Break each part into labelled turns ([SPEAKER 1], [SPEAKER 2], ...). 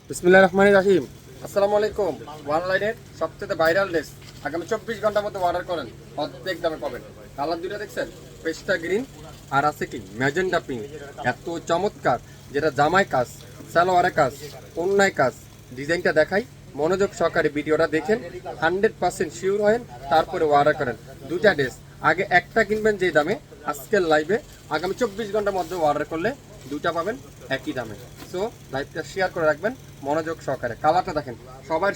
[SPEAKER 1] বিসমিল্লাহির রহমানির রহিম। আসসালামু আলাইকুম। অনলাইনের সবচেয়ে ভাইরাল ড্রেস আগামী 24 ঘন্টার মধ্যে অর্ডার করেন, অর্ধেক দামে পাবেন। কালার দুটো দেখছেন, পেস্টা গ্রিন আর আছে কি ম্যাজেন্ডা পিঙ্ক। এত চমৎকার, যেটা জামাই কাজ, সালোয়ারে কাজ, অন্যায় কাজ। ডিজাইনটা দেখাই, মনোযোগ সহকারে ভিডিওটা দেখেন, 100% শিওর হয়েন, তারপরে অর্ডার করেন। দুটা ড্রেস, আগে একটা কিনবেন যে দামে, আজকের লাইভে আগামী 24 ঘন্টার মধ্যে অর্ডার করলে দুটা পাবেন একই দামে। সো লাইভটা শেয়ার করে রাখবেন মনোযোগ সহকারে। কালারটা দেখেন, সবার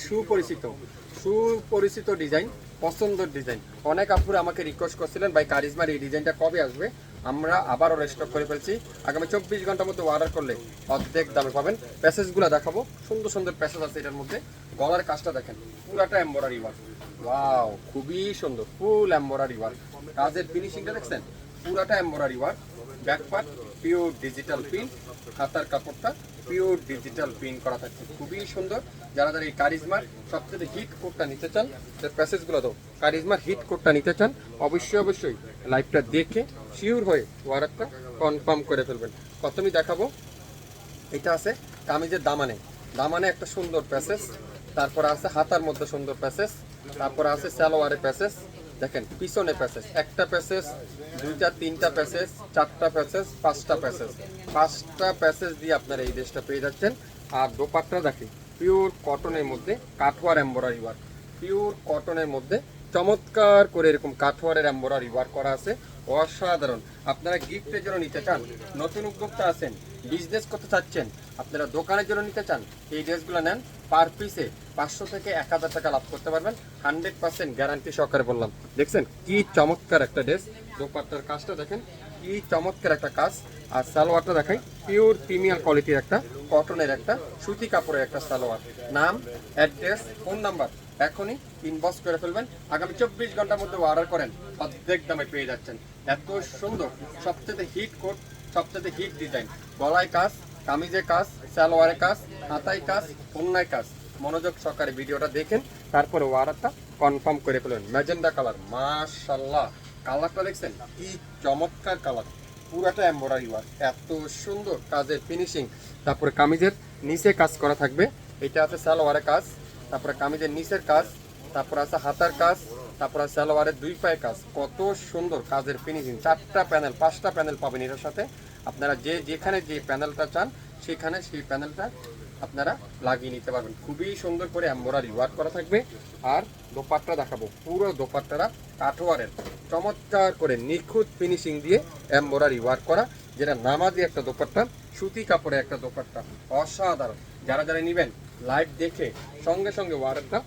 [SPEAKER 1] সুপরিচিত ডিজাইন, পছন্দের ডিজাইন। অনেক আপুরা আমাকে রিকোয়েস্ট করছিলেন, ভাই কারিজমার এই ডিজাইনটা কবে আসবে। আমরা আবারও রেস্টক করে ফেলছি। আগামী 24 ঘন্টার মধ্যে অর্ডার করলে অর্ধেক দামে পাবেন। প্যাসেজগুলো দেখাবো, সুন্দর সুন্দর প্যাসেজ আছে এটার মধ্যে। গলার কাজটা দেখেন, পুরাটা এমব্রয়ডারি ওয়ার্ক। ওয়াও, খুবই সুন্দর, ফুল এমব্রয়ডারি ওয়ার্ক। কাজের ফিনিশিংটা দেখছেন, পুরাটা embroidery work. Back part pure digital print, হাতার কাপড়টা পিওর ডিজিটাল প্রিন্ট করা থাকছে, খুবই সুন্দর। যারা যারা এই কারিজমার সবচেয়ে হিট কোডটা নিতে চান, প্যাসেজগুলো তো কারিজমার হিট কোডটা নিতে চান, অবশ্যই লাইভটা দেখে শিওর হয়ে ওয়ার্কটা কনফার্ম করে ফেলবেন। প্রথমেই দেখাবো, এটা আছে কামিজের দামানে একটা সুন্দর প্যাসেজ, তারপর আছে হাতার মধ্যে সুন্দর প্যাসেজ, তারপর আছে সালোয়ারের প্যাসেজ। দেখেন পিছনে প্যাসেজ, একটা প্যাসেজ, দুইটা তিনটা প্যাসেজ, চারটা প্যাসেজ, পাঁচটা প্যাসেজ দিয়ে আপনারা এই ড্রেসটা পেয়ে যাচ্ছেন। আর দোপাট্টা দেখি, পিওর কটনের মধ্যে কাঠওয়ার এমব্রয়ডারি ওয়ার্ক, পিওর কটনের মধ্যে চমৎকার করে এরকম কাঠওয়ারের এমব্রয়ডারি ওয়ার্ক করা আছে, অসাধারণ। আপনারা গিফটের জন্য নিতে চান, নতুন উদ্যোক্তা আছেন, বিজনেস করতে চাচ্ছেন, আপনারা দোকানের জন্য নিতে চান, এই ড্রেসগুলো নেন। পার পিসে 500 থেকে 1000 টাকা লাভ করতে পারবেন, 100% গ্যারান্টি সহকারে বললাম। দেখছেন কি চমৎকার একটা ড্রেস। দোপাট্টার কাজটা দেখেন, কি চমৎকার একটা কাজ। আর সালোয়ারটা দেখাই, পিওর প্রিমিয়াম কোয়ালিটির একটা কটনের একটা সুতি কাপড়ের একটা সালোয়ার। নাম, অ্যাড্রেস, ফোন নাম্বার এখনই ইনবক্স করে ফেলবেন। আগামী 24 ঘন্টার মধ্যে অর্ডার করেন, অর্ধেক দামে পেয়ে যাচ্ছেন। এত সুন্দর, সবচেয়ে হিট কোট, সবচেয়ে হিট ডিজাইন। গলায় কাজ, কামিজে কাজ, সালোয়ারে কাজ, হাতায় কাজ, অন্যায় কাজ। মনোযোগ সহকারে ভিডিওটা দেখেন, তারপরে অর্ডারটা কনফার্ম করে ফেলবেন। ম্যাজেন্ডা কালার, মাশাআল্লাহ। কালারটা দেখছেন কি চমৎকার কালার, পুরাটা এমব্রয়ডারি ওয়ার্ক, এত সুন্দর কাজের ফিনিশিং। তারপরে কামিজের নিচে কাজ করা থাকবে, এটা আছে সালোয়ারে কাজ, তারপরে কামিজের নিচের কাজ, তারপর আছে হাতার কাজ, তারপরে সালোয়ারের দুই পায়ে কাজ। কত সুন্দর কাজের ফিনিশিং। 4টা প্যানেল, 5টা প্যানেল পাবেন এটার সাথে। আপনারা যেখানে যে প্যানেলটা চান, সেখানে সেই প্যানেলটা আপনারা লাগিয়ে নিতে পারবেন। খুবই সুন্দর করে এমব্রয়ডারি ওয়ার্ক করা থাকবে। আর দোপাট্টা দেখাবো, পুরো দোপাট্টাটা কাঠওয়ারের চমৎকার করে নিখুঁত ফিনিশিং দিয়ে এমব্রয়ডারি ওয়ার্ক করা, যেটা নামাজি একটা দোপাট্টা, সুতি কাপড়ের একটা দোপাট্টা, অসাধারণ। যারা যারা নেবেন লাইভ দেখে সঙ্গে সঙ্গে ওয়ার্কটা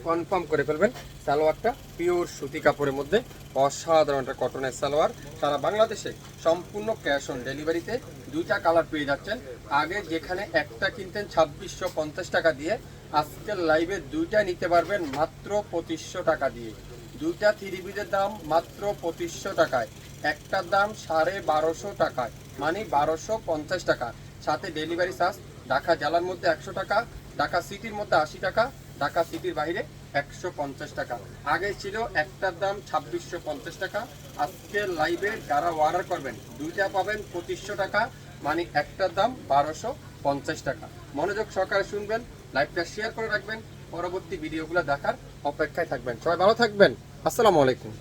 [SPEAKER 1] কনফার্ম করে ফেলবেন। সালোয়ারটা পিওর সুতি কাপড়ের মধ্যে, অসাধারণ একটা কটনের সালোয়ার। সারা বাংলাদেশে সম্পূর্ণ ক্যাশ অন ডেলিভারিতে দুইটা কালার পেয়ে যাচ্ছেন। আগে যেখানে একটা কিনতেন 2650 টাকা দিয়ে, আজকের লাইভে দুইটা নিতে পারবেন মাত্র 2500 টাকা দিয়ে। দুইটা থ্রি পিসের দাম মাত্র 2500 টাকায়, একটার দাম 1250 টাকায়, মানে 1250 টাকা। সাথে ডেলিভারি চার্জ ঢাকা জেলার মধ্যে 100 টাকা, ঢাকা সিটির মধ্যে 80 টাকা, ঢাকা সিটির বাইরে 150 টাকা। আগে ছিল একটার দাম 2650 টাকা, আজকে লাইভে যারা অর্ডার করবেন দুইটা পাবেন 2500 টাকা, মানে একটার দাম 1250 টাকা। মনোযোগ সহকারে শুনবেন, লাইভটা শেয়ার করে রাখবেন, পরবর্তী ভিডিওগুলো দেখার অপেক্ষায় থাকবেন। সবাই ভালো থাকবেন, আসসালামু আলাইকুম।